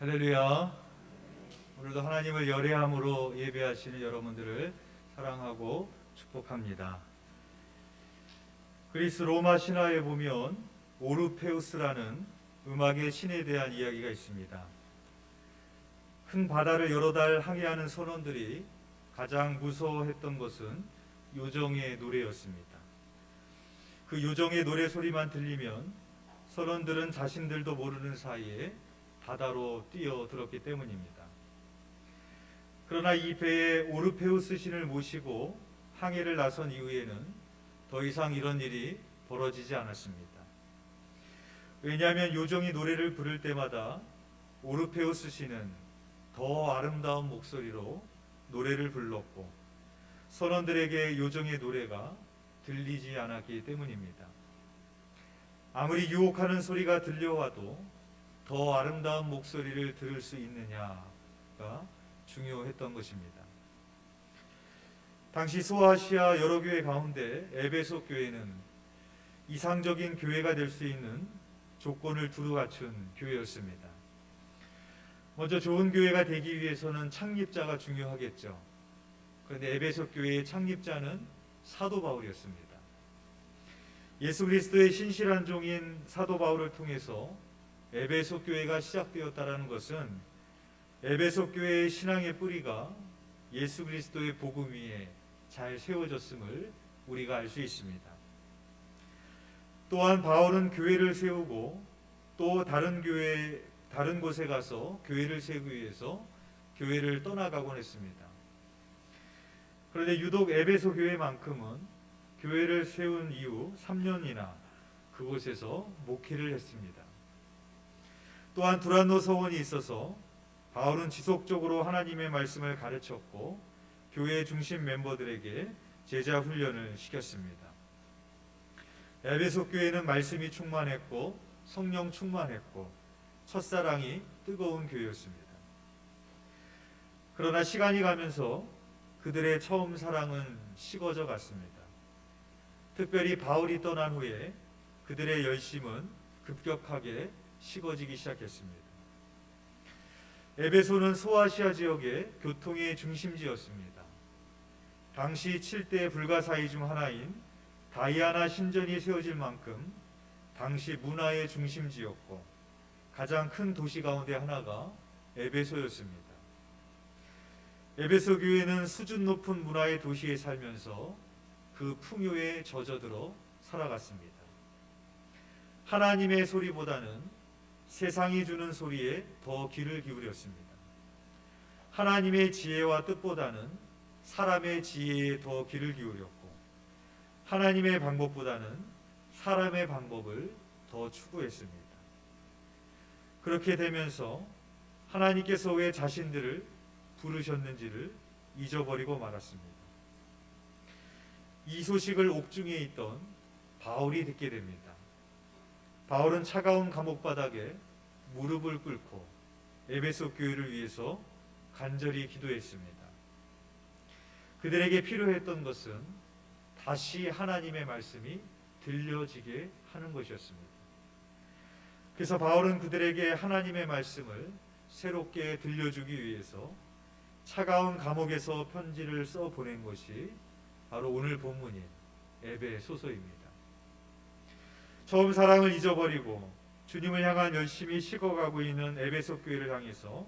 할렐루야. 오늘도 하나님을 열애함으로 예배하시는 여러분들을 사랑하고 축복합니다. 그리스 로마 신화에 보면 오르페우스라는 음악의 신에 대한 이야기가 있습니다. 큰 바다를 여러 달 항해하는 선원들이 가장 무서워했던 것은 요정의 노래였습니다. 그 요정의 노래 소리만 들리면 선원들은 자신들도 모르는 사이에 바다로 뛰어들었기 때문입니다. 그러나 이 배에 오르페우스 신을 모시고 항해를 나선 이후에는 더 이상 이런 일이 벌어지지 않았습니다. 왜냐하면 요정이 노래를 부를 때마다 오르페우스 신은 더 아름다운 목소리로 노래를 불렀고 선원들에게 요정의 노래가 들리지 않았기 때문입니다. 아무리 유혹하는 소리가 들려와도 더 아름다운 목소리를 들을 수 있느냐가 중요했던 것입니다. 당시 소아시아 여러 교회 가운데 에베소 교회는 이상적인 교회가 될 수 있는 조건을 두루 갖춘 교회였습니다. 먼저 좋은 교회가 되기 위해서는 창립자가 중요하겠죠. 그런데 에베소 교회의 창립자는 사도 바울이었습니다. 예수 그리스도의 신실한 종인 사도 바울을 통해서 에베소 교회가 시작되었다는 것은 에베소 교회의 신앙의 뿌리가 예수 그리스도의 복음 위에 잘 세워졌음을 우리가 알 수 있습니다. 또한 바울은 교회를 세우고 또 다른 곳에 가서 교회를 세우기 위해서 교회를 떠나가곤 했습니다. 그런데 유독 에베소 교회만큼은 교회를 세운 이후 3년이나 그곳에서 목회를 했습니다. 또한 두란노 서원이 있어서 바울은 지속적으로 하나님의 말씀을 가르쳤고 교회 중심 멤버들에게 제자 훈련을 시켰습니다. 에베소 교회는 말씀이 충만했고 성령 충만했고 첫사랑이 뜨거운 교회였습니다. 그러나 시간이 가면서 그들의 처음 사랑은 식어져 갔습니다. 특별히 바울이 떠난 후에 그들의 열심은 급격하게 식어지기 시작했습니다. 에베소는 소아시아 지역의 교통의 중심지였습니다. 당시 7대 불가사의 중 하나인 다이아나 신전이 세워질 만큼 당시 문화의 중심지였고 가장 큰 도시 가운데 하나가 에베소였습니다. 에베소 교회는 수준 높은 문화의 도시에 살면서 그 풍요에 젖어들어 살아갔습니다. 하나님의 소리보다는 세상이 주는 소리에 더 귀를 기울였습니다. 하나님의 지혜와 뜻보다는 사람의 지혜에 더 귀를 기울였고 하나님의 방법보다는 사람의 방법을 더 추구했습니다. 그렇게 되면서 하나님께서 왜 자신들을 부르셨는지를 잊어버리고 말았습니다. 이 소식을 옥중에 있던 바울이 듣게 됩니다. 바울은 차가운 감옥 바닥에 무릎을 꿇고 에베소 교회를 위해서 간절히 기도했습니다. 그들에게 필요했던 것은 다시 하나님의 말씀이 들려지게 하는 것이었습니다. 그래서 바울은 그들에게 하나님의 말씀을 새롭게 들려주기 위해서 차가운 감옥에서 편지를 써 보낸 것이 바로 오늘 본문인 에베소서입니다. 처음 사랑을 잊어버리고 주님을 향한 열심히 식어가고 있는 에베소 교회를 향해서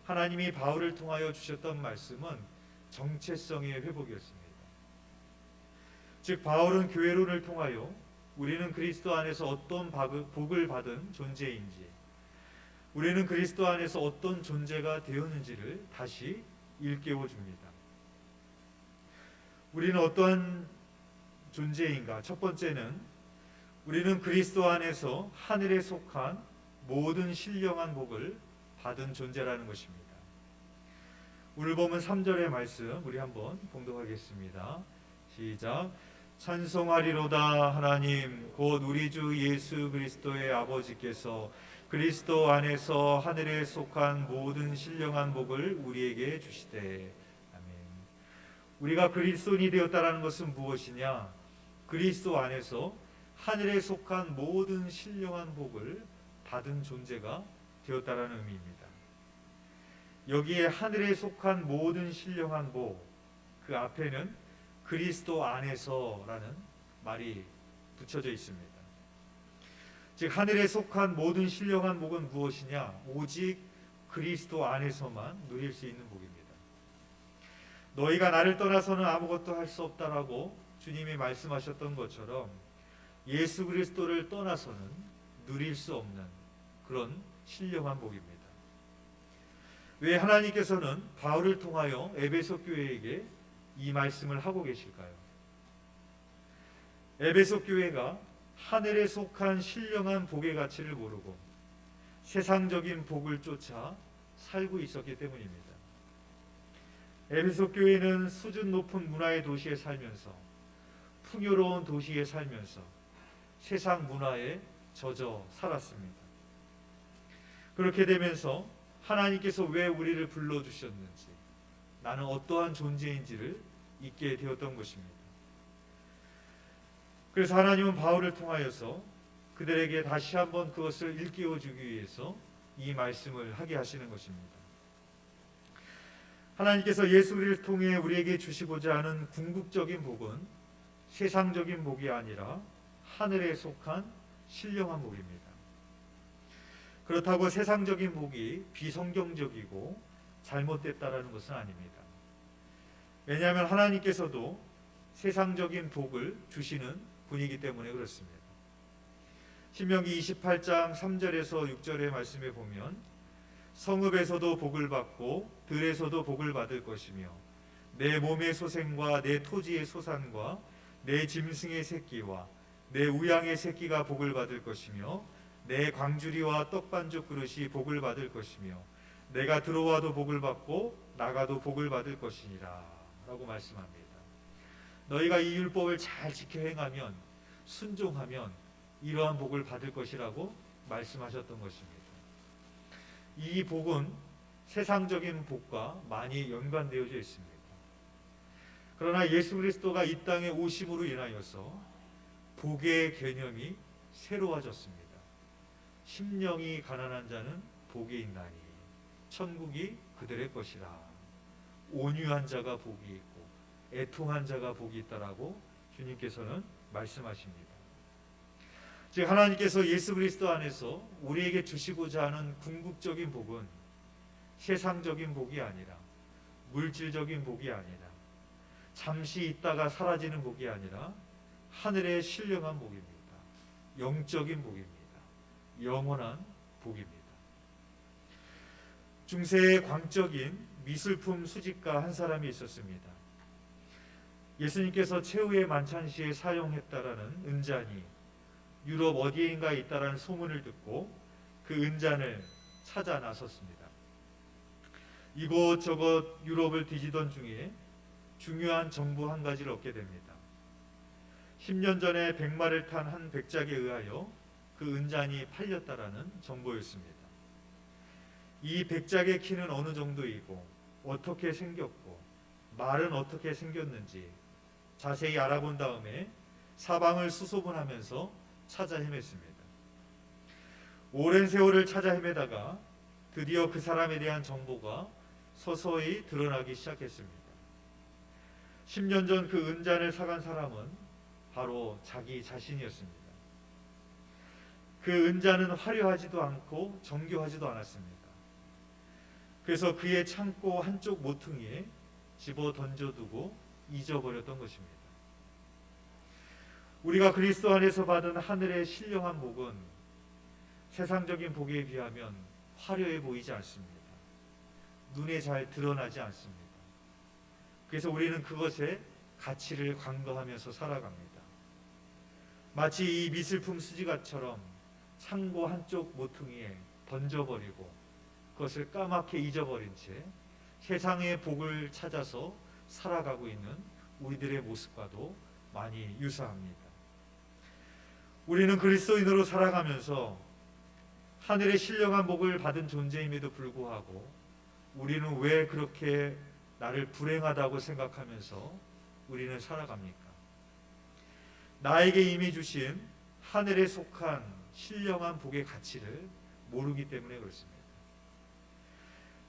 하나님이 바울을 통하여 주셨던 말씀은 정체성의 회복이었습니다. 즉 바울은 교회론을 통하여 우리는 그리스도 안에서 어떤 복을 받은 존재인지 우리는 그리스도 안에서 어떤 존재가 되었는지를 다시 일깨워 줍니다. 우리는 어떤 존재인가? 첫 번째는 우리는 그리스도 안에서 하늘에 속한 모든 신령한 복을 받은 존재라는 것입니다. 오늘 보면 3절의 말씀 우리 한번 봉독하겠습니다. 시작. 찬송하리로다 하나님 곧 우리 주 예수 그리스도의 아버지께서 그리스도 안에서 하늘에 속한 모든 신령한 복을 우리에게 주시되. 아멘. 우리가 그리스도인이 되었다는 것은 무엇이냐? 그리스도 안에서 하늘에 속한 모든 신령한 복을 받은 존재가 되었다라는 의미입니다. 여기에 하늘에 속한 모든 신령한 복, 그 앞에는 그리스도 안에서라는 말이 붙여져 있습니다. 즉 하늘에 속한 모든 신령한 복은 무엇이냐? 오직 그리스도 안에서만 누릴 수 있는 복입니다. 너희가 나를 떠나서는 아무것도 할 수 없다라고 주님이 말씀하셨던 것처럼 예수 그리스도를 떠나서는 누릴 수 없는 그런 신령한 복입니다. 왜 하나님께서는 바울을 통하여 에베소 교회에게 이 말씀을 하고 계실까요? 에베소 교회가 하늘에 속한 신령한 복의 가치를 모르고 세상적인 복을 쫓아 살고 있었기 때문입니다. 에베소 교회는 수준 높은 문화의 도시에 살면서 풍요로운 도시에 살면서 세상 문화에 젖어 살았습니다. 그렇게 되면서 하나님께서 왜 우리를 불러주셨는지, 나는 어떠한 존재인지를 잊게 되었던 것입니다. 그래서 하나님은 바울을 통하여서 그들에게 다시 한번 그것을 일깨워주기 위해서 이 말씀을 하게 하시는 것입니다. 하나님께서 예수 그리스도를 통해 우리에게 주시고자 하는 궁극적인 복은 세상적인 복이 아니라 하늘에 속한 신령한 복입니다. 그렇다고 세상적인 복이 비성경적이고 잘못됐다라는 것은 아닙니다. 왜냐하면 하나님께서도 세상적인 복을 주시는 분이기 때문에 그렇습니다. 신명기 28장 3절에서 6절의 말씀에 보면 성읍에서도 복을 받고 들에서도 복을 받을 것이며 내 몸의 소생과 내 토지의 소산과 내 짐승의 새끼와 내 우양의 새끼가 복을 받을 것이며 내 광주리와 떡반죽 그릇이 복을 받을 것이며 내가 들어와도 복을 받고 나가도 복을 받을 것이니라 라고 말씀합니다. 너희가 이 율법을 잘 지켜 행하면 순종하면 이러한 복을 받을 것이라고 말씀하셨던 것입니다. 이 복은 세상적인 복과 많이 연관되어져 있습니다. 그러나 예수 그리스도가 이 땅에 오심으로 인하여서 복의 개념이 새로워졌습니다. 심령이 가난한 자는 복이 있나니 천국이 그들의 것이라. 온유한 자가 복이 있고 애통한 자가 복이 있다라고 주님께서는 말씀하십니다. 즉 하나님께서 예수 그리스도 안에서 우리에게 주시고자 하는 궁극적인 복은 세상적인 복이 아니라 물질적인 복이 아니라 잠시 있다가 사라지는 복이 아니라 하늘의 신령한 복입니다. 영적인 복입니다. 영원한 복입니다. 중세의 광적인 미술품 수집가 한 사람이 있었습니다. 예수님께서 최후의 만찬시에 사용했다라는 은잔이 유럽 어디인가에 있다라는 소문을 듣고 그 은잔을 찾아 나섰습니다. 이곳저곳 유럽을 뒤지던 중에 중요한 정보 한 가지를 얻게 됩니다. 10년 전에 백마를 탄 한 백작에 의하여 그 은잔이 팔렸다라는 정보였습니다. 이 백작의 키는 어느 정도이고 어떻게 생겼고 말은 어떻게 생겼는지 자세히 알아본 다음에 사방을 수소문하면서 찾아 헤맸습니다. 오랜 세월을 찾아 헤매다가 드디어 그 사람에 대한 정보가 서서히 드러나기 시작했습니다. 10년 전 그 은잔을 사간 사람은 바로 자기 자신이었습니다. 그 은잔은 화려하지도 않고 정교하지도 않았습니다. 그래서 그의 창고 한쪽 모퉁이에 집어 던져두고 잊어버렸던 것입니다. 우리가 그리스도 안에서 받은 하늘의 신령한 복은 세상적인 복에 비하면 화려해 보이지 않습니다. 눈에 잘 드러나지 않습니다. 그래서 우리는 그것에 가치를 강조하면서 살아갑니다. 마치 이 미술품 수지가처럼 창고 한쪽 모퉁이에 던져버리고 그것을 까맣게 잊어버린 채 세상의 복을 찾아서 살아가고 있는 우리들의 모습과도 많이 유사합니다. 우리는 그리스도인으로 살아가면서 하늘의 신령한 복을 받은 존재임에도 불구하고 우리는 왜 그렇게 나를 불행하다고 생각하면서 우리는 살아갑니까? 나에게 이미 주신 하늘에 속한 신령한 복의 가치를 모르기 때문에 그렇습니다.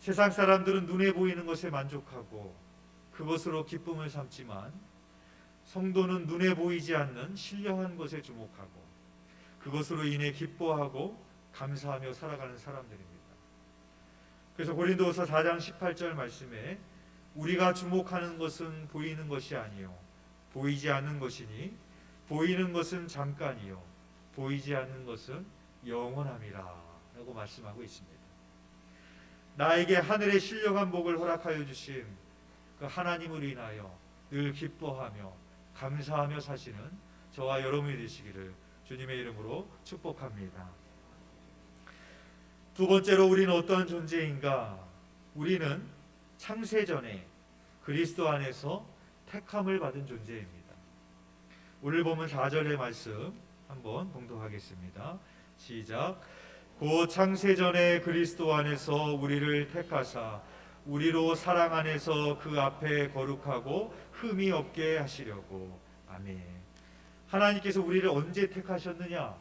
세상 사람들은 눈에 보이는 것에 만족하고 그것으로 기쁨을 삼지만 성도는 눈에 보이지 않는 신령한 것에 주목하고 그것으로 인해 기뻐하고 감사하며 살아가는 사람들입니다. 그래서 고린도후서 4장 18절 말씀에 우리가 주목하는 것은 보이는 것이 아니요 보이지 않는 것이니 보이는 것은 잠깐이요 보이지 않는 것은 영원함이라 라고 말씀하고 있습니다. 나에게 하늘의 신령한 복을 허락하여 주신 그 하나님을 인하여 늘 기뻐하며 감사하며 사시는 저와 여러분이 되시기를 주님의 이름으로 축복합니다. 두 번째로 우리는 어떤 존재인가? 우리는 창세전에 그리스도 안에서 택함을 받은 존재입니다. 오늘 보면 4절의 말씀 한번 봉독하겠습니다. 시작. 곧 창세전에 그리스도 안에서 우리를 택하사 우리로 사랑 안에서 그 앞에 거룩하고 흠이 없게 하시려고. 아멘. 하나님께서 우리를 언제 택하셨느냐?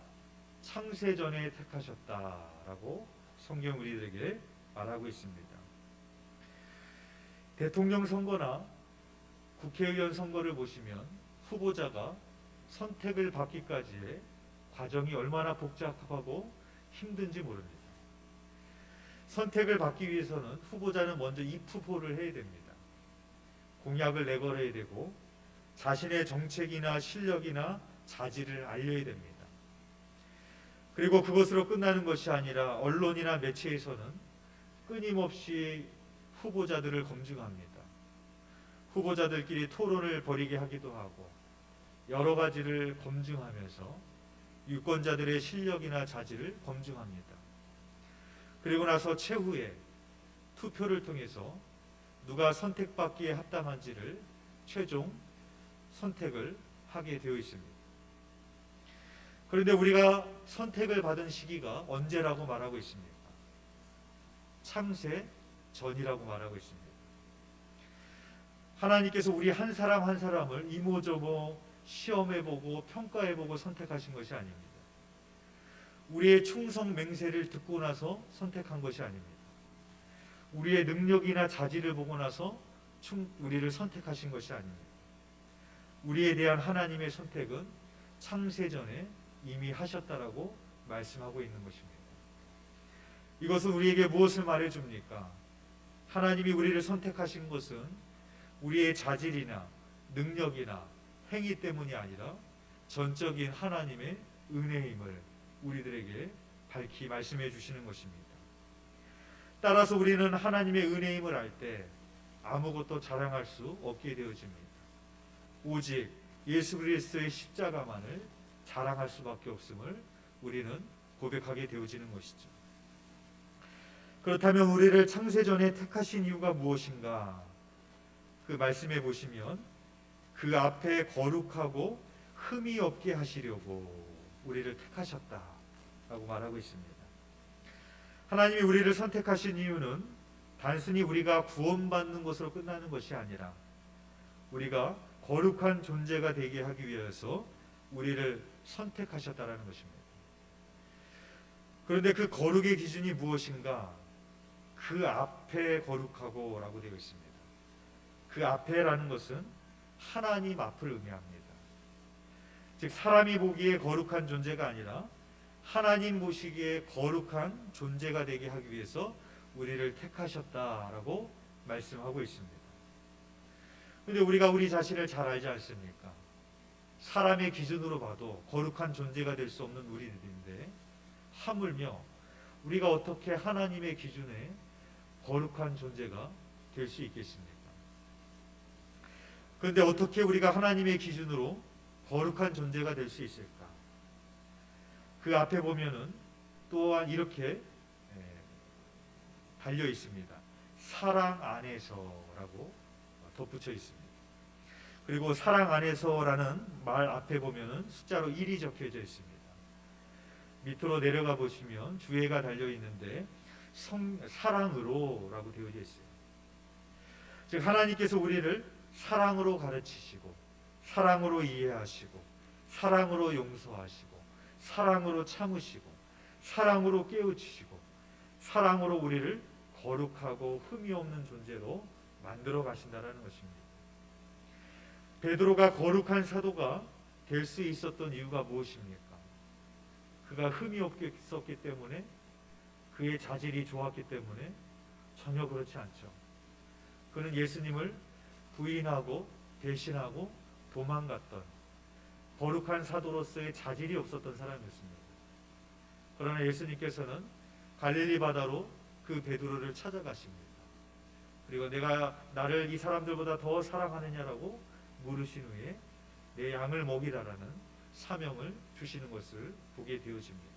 창세전에 택하셨다라고 성경 우리들에게 말하고 있습니다. 대통령 선거나 국회의원 선거를 보시면 후보자가 선택을 받기까지의 과정이 얼마나 복잡하고 힘든지 모릅니다. 선택을 받기 위해서는 후보자는 먼저 입후보를 해야 됩니다. 공약을 내걸어야 되고 자신의 정책이나 실력이나 자질을 알려야 됩니다. 그리고 그것으로 끝나는 것이 아니라 언론이나 매체에서는 끊임없이 후보자들을 검증합니다. 후보자들끼리 토론을 벌이게 하기도 하고 여러 가지를 검증하면서 유권자들의 실력이나 자질을 검증합니다. 그리고 나서 최후에 투표를 통해서 누가 선택받기에 합당한지를 최종 선택을 하게 되어 있습니다. 그런데 우리가 선택을 받은 시기가 언제라고 말하고 있습니까? 창세 전이라고 말하고 있습니다. 하나님께서 우리 한 사람 한 사람을 이모저모 시험해보고 평가해보고 선택하신 것이 아닙니다. 우리의 충성 맹세를 듣고 나서 선택한 것이 아닙니다. 우리의 능력이나 자질을 보고 나서 우리를 선택하신 것이 아닙니다. 우리에 대한 하나님의 선택은 창세전에 이미 하셨다라고 말씀하고 있는 것입니다. 이것은 우리에게 무엇을 말해줍니까? 하나님이 우리를 선택하신 것은 우리의 자질이나 능력이나 행위 때문이 아니라 전적인 하나님의 은혜임을 우리들에게 밝히 말씀해 주시는 것입니다. 따라서 우리는 하나님의 은혜임을 알 때 아무것도 자랑할 수 없게 되어집니다. 오직 예수 그리스도의 십자가만을 자랑할 수밖에 없음을 우리는 고백하게 되어지는 것이죠. 그렇다면 우리를 창세전에 택하신 이유가 무엇인가? 그 말씀해 보시면 그 앞에 거룩하고 흠이 없게 하시려고 우리를 택하셨다라고 말하고 있습니다. 하나님이 우리를 선택하신 이유는 단순히 우리가 구원받는 것으로 끝나는 것이 아니라 우리가 거룩한 존재가 되게 하기 위해서 우리를 선택하셨다라는 것입니다. 그런데 그 거룩의 기준이 무엇인가? 그 앞에 거룩하고 라고 되어 있습니다. 그 앞에라는 것은 하나님 앞을 의미합니다. 즉 사람이 보기에 거룩한 존재가 아니라 하나님 보시기에 거룩한 존재가 되게 하기 위해서 우리를 택하셨다라고 말씀하고 있습니다. 그런데 우리가 우리 자신을 잘 알지 않습니까? 사람의 기준으로 봐도 거룩한 존재가 될 수 없는 우리들인데 하물며 우리가 어떻게 하나님의 기준에 거룩한 존재가 될 수 있겠습니까? 그런데 어떻게 우리가 하나님의 기준으로 거룩한 존재가 될 수 있을까? 그 앞에 보면은 또한 이렇게 달려 있습니다. 사랑 안에서라고 덧붙여 있습니다. 그리고 사랑 안에서라는 말 앞에 보면은 숫자로 1이 적혀져 있습니다. 밑으로 내려가 보시면 주애가 달려 있는데 사랑으로라고 되어져 있어요. 즉 하나님께서 우리를 사랑으로 가르치시고 사랑으로 이해하시고 사랑으로 용서하시고 사랑으로 참으시고 사랑으로 깨우치시고 사랑으로 우리를 거룩하고 흠이 없는 존재로 만들어 가신다라는 것입니다. 베드로가 거룩한 사도가 될 수 있었던 이유가 무엇입니까? 그가 흠이 없었기 때문에, 그의 자질이 좋았기 때문에? 전혀 그렇지 않죠. 그는 예수님을 부인하고 배신하고 도망갔던 거룩한 사도로서의 자질이 없었던 사람이었습니다. 그러나 예수님께서는 갈릴리 바다로 그 베드로를 찾아가십니다. 그리고 내가 나를 이 사람들보다 더 사랑하느냐라고 물으신 후에 내 양을 먹이라라는 사명을 주시는 것을 보게 되어집니다.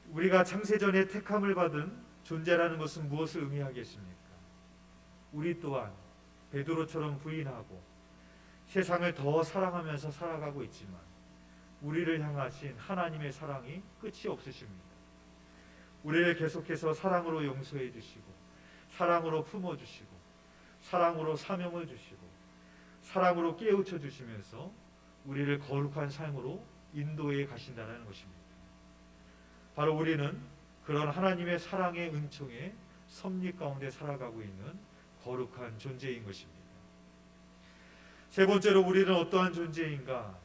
우리가 창세전에 택함을 받은 존재라는 것은 무엇을 의미하겠습니까? 우리 또한 베드로처럼 부인하고 세상을 더 사랑하면서 살아가고 있지만 우리를 향하신 하나님의 사랑이 끝이 없으십니다. 우리를 계속해서 사랑으로 용서해 주시고, 사랑으로 품어주시고, 사랑으로 사명을 주시고, 사랑으로 깨우쳐 주시면서 우리를 거룩한 삶으로 인도해 가신다는 것입니다. 바로 우리는 그런 하나님의 사랑의 은총의 섭리 가운데 살아가고 있는 거룩한 존재인 것입니다. 세 번째로 우리는 어떠한 존재인가?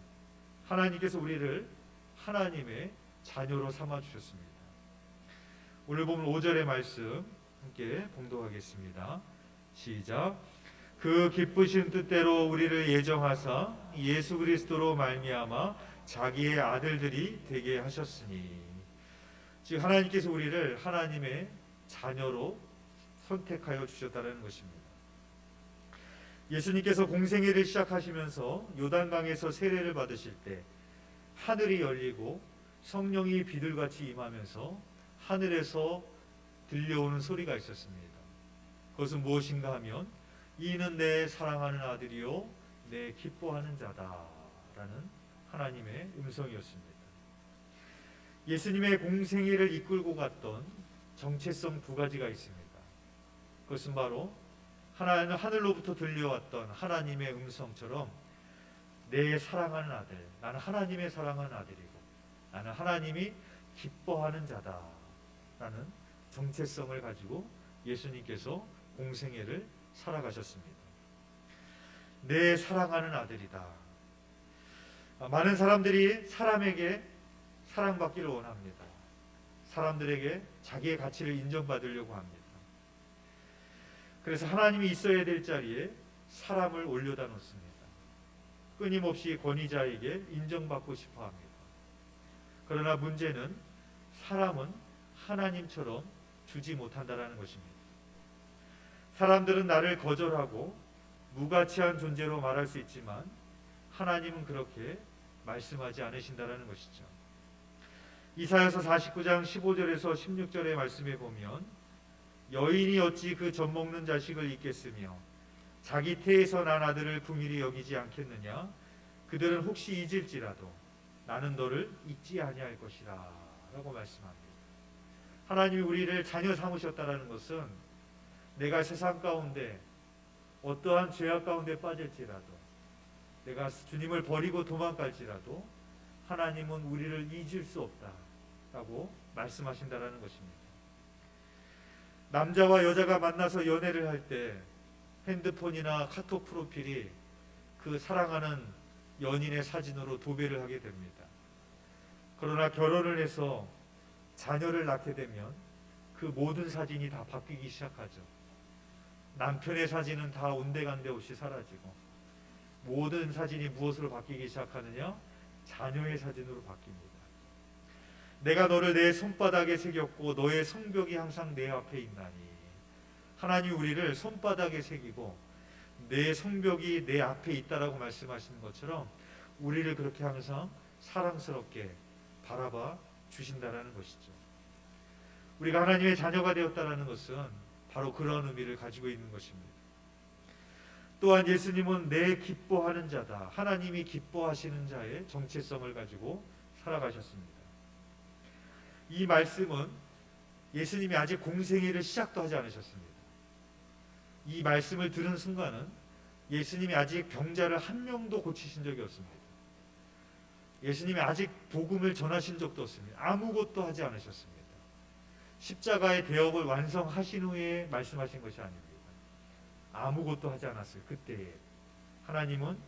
하나님께서 우리를 하나님의 자녀로 삼아 주셨습니다. 오늘 보면 5절의 말씀 함께 봉독하겠습니다. 시작. 그 기쁘신 뜻대로 우리를 예정하사 예수 그리스도로 말미암아 자기의 아들들이 되게 하셨으니, 즉 하나님께서 우리를 하나님의 자녀로 선택하여 주셨다는 것입니다. 예수님께서 공생애를 시작하시면서 요단강에서 세례를 받으실 때 하늘이 열리고 성령이 비둘같이 임하면서 하늘에서 들려오는 소리가 있었습니다. 그것은 무엇인가 하면 이는 내 사랑하는 아들이요 내 기뻐하는 자다라는 하나님의 음성이었습니다. 예수님의 공생애를 이끌고 갔던 정체성 두 가지가 있습니다. 그것은 바로 하늘로부터 들려왔던 하나님의 음성처럼 내 사랑하는 아들, 나는 하나님의 사랑하는 아들이고 나는 하나님이 기뻐하는 자다라는 정체성을 가지고 예수님께서 공생애를 살아가셨습니다. 내 사랑하는 아들이다. 많은 사람들이 사람에게 사랑받기를 원합니다. 사람들에게 자기의 가치를 인정받으려고 합니다. 그래서 하나님이 있어야 될 자리에 사람을 올려다 놓습니다. 끊임없이 권위자에게 인정받고 싶어 합니다. 그러나 문제는 사람은 하나님처럼 주지 못한다는 것입니다. 사람들은 나를 거절하고 무가치한 존재로 말할 수 있지만 하나님은 그렇게 말씀하지 않으신다는 것이죠. 이사야서 49장 15절에서 16절의 말씀에 보면 여인이 어찌 그 젖먹는 자식을 잊겠으며 자기 태에서 난 아들을 긍휼히 여기지 않겠느냐. 그들은 혹시 잊을지라도 나는 너를 잊지 아니할 것이라 라고 말씀합니다. 하나님이 우리를 자녀 삼으셨다는 것은 내가 세상 가운데 어떠한 죄악 가운데 빠질지라도, 내가 주님을 버리고 도망갈지라도 하나님은 우리를 잊을 수 없다라고 말씀하신다는 것입니다. 남자와 여자가 만나서 연애를 할 때 핸드폰이나 카톡 프로필이 그 사랑하는 연인의 사진으로 도배를 하게 됩니다. 그러나 결혼을 해서 자녀를 낳게 되면 그 모든 사진이 다 바뀌기 시작하죠. 남편의 사진은 다 온데간데 없이 사라지고 모든 사진이 무엇으로 바뀌기 시작하느냐? 자녀의 사진으로 바뀝니다. 내가 너를 내 손바닥에 새겼고 너의 성벽이 항상 내 앞에 있나니. 하나님이 우리를 손바닥에 새기고 내 성벽이 내 앞에 있다라고 말씀하시는 것처럼 우리를 그렇게 항상 사랑스럽게 바라봐 주신다라는 것이죠. 우리가 하나님의 자녀가 되었다라는 것은 바로 그런 의미를 가지고 있는 것입니다. 또한 예수님은 내 기뻐하는 자다. 하나님이 기뻐하시는 자의 정체성을 가지고 살아가셨습니다. 이 말씀은 예수님이 아직 공생애를 시작도 하지 않으셨습니다. 이 말씀을 들은 순간은 예수님이 아직 병자를 한 명도 고치신 적이 없습니다. 예수님이 아직 복음을 전하신 적도 없습니다. 아무것도 하지 않으셨습니다. 십자가의 대업을 완성하신 후에 말씀하신 것이 아닙니다. 아무것도 하지 않았어요. 그때에 하나님은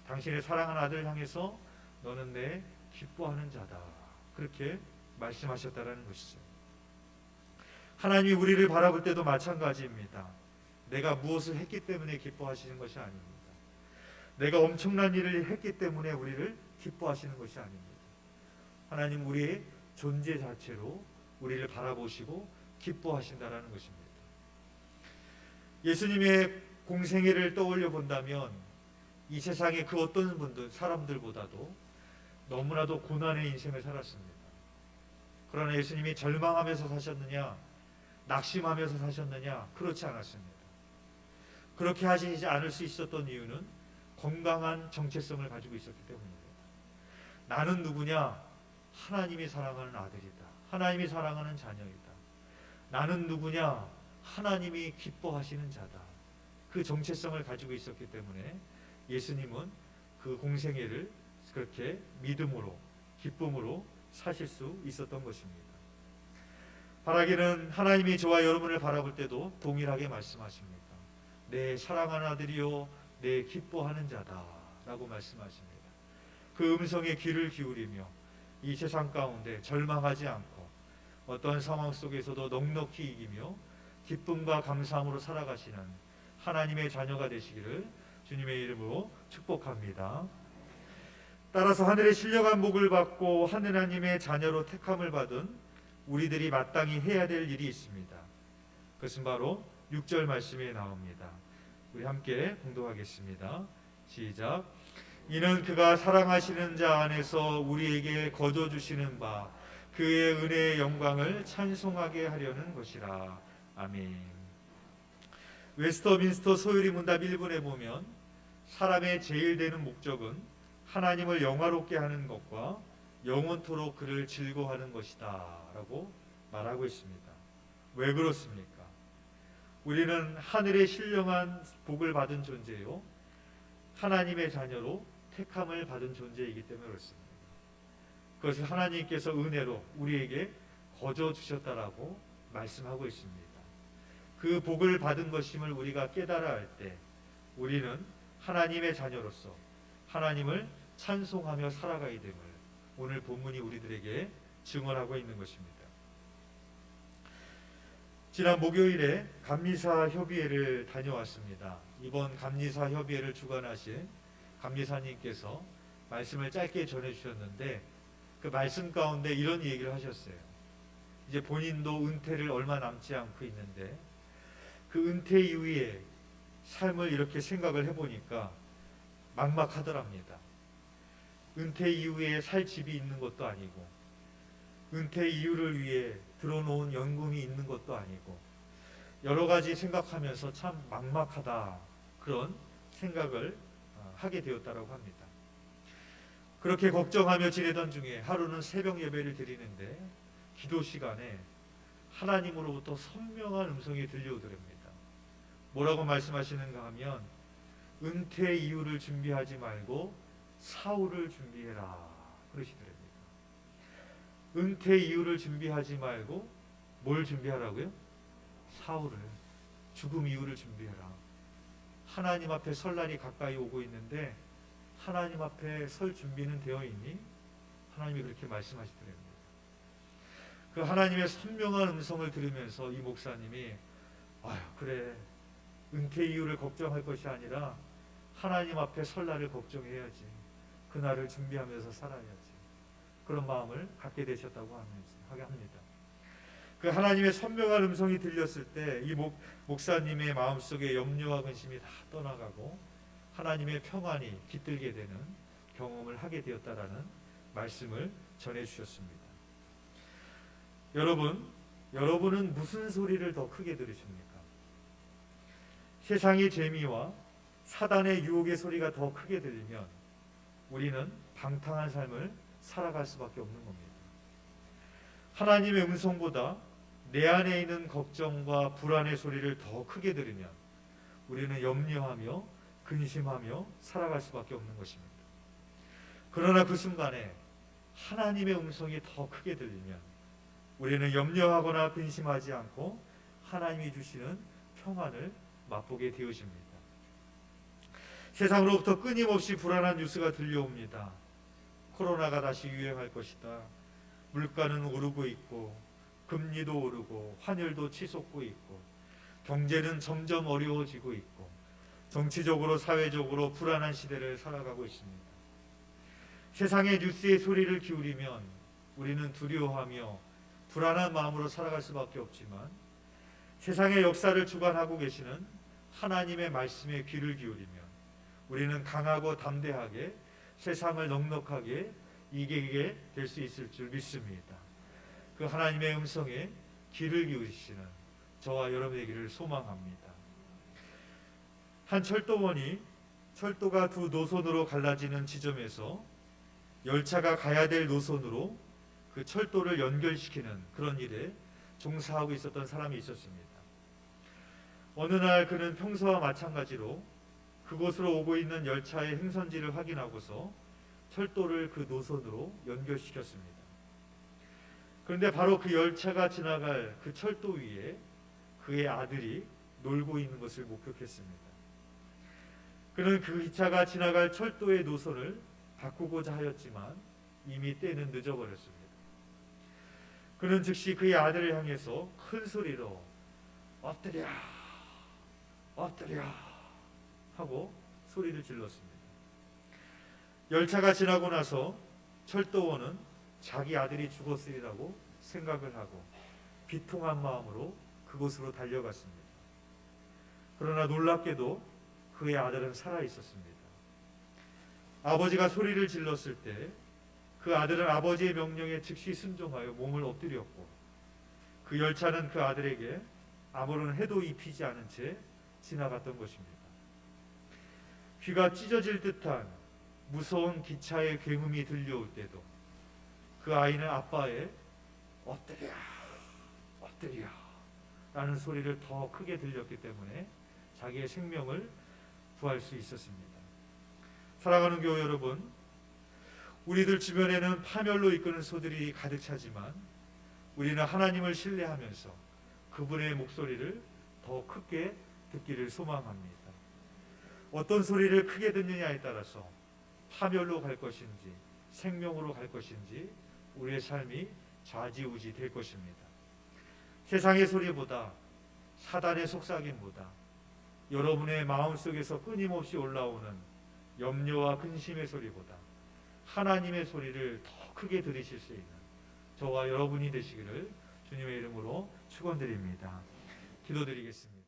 당신의 사랑하는 아들 향해서 너는 내 기뻐하는 자다, 그렇게 말씀하셨다라는 것이죠. 하나님이 우리를 바라볼 때도 마찬가지입니다. 내가 무엇을 했기 때문에 기뻐하시는 것이 아닙니다. 내가 엄청난 일을 했기 때문에 우리를 기뻐하시는 것이 아닙니다. 하나님 우리의 존재 자체로 우리를 바라보시고 기뻐하신다라는 것입니다. 예수님의 공생애를 떠올려 본다면 이 세상의 그 어떤 분들, 사람들보다도 너무나도 고난의 인생을 살았습니다. 그러나 예수님이 절망하면서 사셨느냐, 낙심하면서 사셨느냐? 그렇지 않았습니다. 그렇게 하시지 않을 수 있었던 이유는 건강한 정체성을 가지고 있었기 때문입니다. 나는 누구냐? 하나님이 사랑하는 아들이다. 하나님이 사랑하는 자녀이다. 나는 누구냐? 하나님이 기뻐하시는 자다. 그 정체성을 가지고 있었기 때문에 예수님은 그 공생애를 그렇게 믿음으로, 기쁨으로 사실 수 있었던 것입니다. 바라기는 하나님이 저와 여러분을 바라볼 때도 동일하게 말씀하십니다. 내 사랑하는 아들이요 내 기뻐하는 자다 라고 말씀하십니다. 그 음성에 귀를 기울이며 이 세상 가운데 절망하지 않고 어떤 상황 속에서도 넉넉히 이기며 기쁨과 감사함으로 살아가시는 하나님의 자녀가 되시기를 주님의 이름으로 축복합니다. 따라서 하늘의 신령한 복을 받고 하느님의 자녀로 택함을 받은 우리들이 마땅히 해야 될 일이 있습니다. 그것은 바로 6절 말씀에 나옵니다. 우리 함께 공독하겠습니다. 시작. 이는 그가 사랑하시는 자 안에서 우리에게 거저 주시는 바 그의 은혜의 영광을 찬송하게 하려는 것이라. 아멘. 웨스터민스터 소요리 문답 1번에 보면 사람의 제일 되는 목적은 하나님을 영화롭게 하는 것과 영원토록 그를 즐거워하는 것이다 라고 말하고 있습니다. 왜 그렇습니까? 우리는 하늘의 신령한 복을 받은 존재요, 하나님의 자녀로 택함을 받은 존재이기 때문에 그렇습니다. 그것을 하나님께서 은혜로 우리에게 거저 주셨다라고 말씀하고 있습니다. 그 복을 받은 것임을 우리가 깨달아 할 때 우리는 하나님의 자녀로서 하나님을 찬송하며 살아가야 됨을 오늘 본문이 우리들에게 증언하고 있는 것입니다. 지난 목요일에 감리사 협의회를 다녀왔습니다. 이번 감리사 협의회를 주관하신 감리사님께서 말씀을 짧게 전해주셨는데 그 말씀 가운데 이런 얘기를 하셨어요. 이제 본인도 은퇴를 얼마 남지 않고 있는데 그 은퇴 이후에 삶을 이렇게 생각을 해보니까 막막하더랍니다. 은퇴 이후에 살 집이 있는 것도 아니고 은퇴 이후를 위해 들어놓은 연금이 있는 것도 아니고 여러 가지 생각하면서 참 막막하다, 그런 생각을 하게 되었다고 합니다. 그렇게 걱정하며 지내던 중에 하루는 새벽 예배를 드리는데 기도 시간에 하나님으로부터 선명한 음성이 들려오더랍니다. 뭐라고 말씀하시는가 하면 은퇴 이후를 준비하지 말고 사후를 준비해라 그러시더랍니다. 은퇴 이후를 준비하지 말고 뭘 준비하라고요? 사후를, 죽음 이후를 준비해라. 하나님 앞에 설 날이 가까이 오고 있는데 하나님 앞에 설 준비는 되어 있니? 하나님이 그렇게 말씀하시더랍니다. 그 하나님의 선명한 음성을 들으면서 이 목사님이 아유 그래, 은퇴 이후를 걱정할 것이 아니라 하나님 앞에 설 날을 걱정해야지, 그날을 준비하면서 살아야지, 그런 마음을 갖게 되셨다고 합니다. 그 하나님의 선명한 음성이 들렸을 때 이 목사님의 마음속에 염려와 근심이 다 떠나가고 하나님의 평안이 깃들게 되는 경험을 하게 되었다라는 말씀을 전해주셨습니다. 여러분은 무슨 소리를 더 크게 들으십니까? 세상의 재미와 사단의 유혹의 소리가 더 크게 들리면 우리는 방탕한 삶을 살아갈 수밖에 없는 겁니다. 하나님의 음성보다 내 안에 있는 걱정과 불안의 소리를 더 크게 들으면 우리는 염려하며 근심하며 살아갈 수밖에 없는 것입니다. 그러나 그 순간에 하나님의 음성이 더 크게 들리면 우리는 염려하거나 근심하지 않고 하나님이 주시는 평안을 맛보게 되어집니다. 세상으로부터 끊임없이 불안한 뉴스가 들려옵니다. 코로나가 다시 유행할 것이다. 물가는 오르고 있고 금리도 오르고 환율도 치솟고 있고 경제는 점점 어려워지고 있고 정치적으로 사회적으로 불안한 시대를 살아가고 있습니다. 세상의 뉴스의 소리를 기울이면 우리는 두려워하며 불안한 마음으로 살아갈 수밖에 없지만 세상의 역사를 주관하고 계시는 하나님의 말씀에 귀를 기울이면 우리는 강하고 담대하게 세상을 넉넉하게 이기게 될 수 있을 줄 믿습니다. 그 하나님의 음성에 귀를 기울이시는 저와 여러분에게를 소망합니다. 한 철도원이 철도가 두 노선으로 갈라지는 지점에서 열차가 가야 될 노선으로 그 철도를 연결시키는 그런 일에 종사하고 있었던 사람이 있었습니다. 어느 날 그는 평소와 마찬가지로 그곳으로 오고 있는 열차의 행선지를 확인하고서 철도를 그 노선으로 연결시켰습니다. 그런데 바로 그 열차가 지나갈 그 철도 위에 그의 아들이 놀고 있는 것을 목격했습니다. 그는 그 기차가 지나갈 철도의 노선을 바꾸고자 하였지만 이미 때는 늦어버렸습니다. 그는 즉시 그의 아들을 향해서 큰 소리로 엎드려 엎드려 하고 소리를 질렀습니다. 열차가 지나고 나서 철도원은 자기 아들이 죽었으리라고 생각을 하고 비통한 마음으로 그곳으로 달려갔습니다. 그러나 놀랍게도 그의 아들은 살아 있었습니다. 아버지가 소리를 질렀을 때 그 아들은 아버지의 명령에 즉시 순종하여 몸을 엎드렸고 그 열차는 그 아들에게 아무런 해도 입히지 않은 채 지나갔던 것입니다. 귀가 찢어질 듯한 무서운 기차의 굉음이 들려올 때도 그 아이는 아빠의 엎드려 엎드려 라는 소리를 더 크게 들렸기 때문에 자기의 생명을 구할 수 있었습니다. 사랑하는 교회 여러분, 우리들 주변에는 파멸로 이끄는 소들이 가득 차지만 우리는 하나님을 신뢰하면서 그분의 목소리를 더 크게 듣기를 소망합니다. 어떤 소리를 크게 듣느냐에 따라서 파멸로 갈 것인지 생명으로 갈 것인지 우리의 삶이 좌지우지 될 것입니다. 세상의 소리보다 사단의 속삭임보다 여러분의 마음속에서 끊임없이 올라오는 염려와 근심의 소리보다 하나님의 소리를 더 크게 들으실 수 있는 저와 여러분이 되시기를 주님의 이름으로 축원드립니다. 기도드리겠습니다.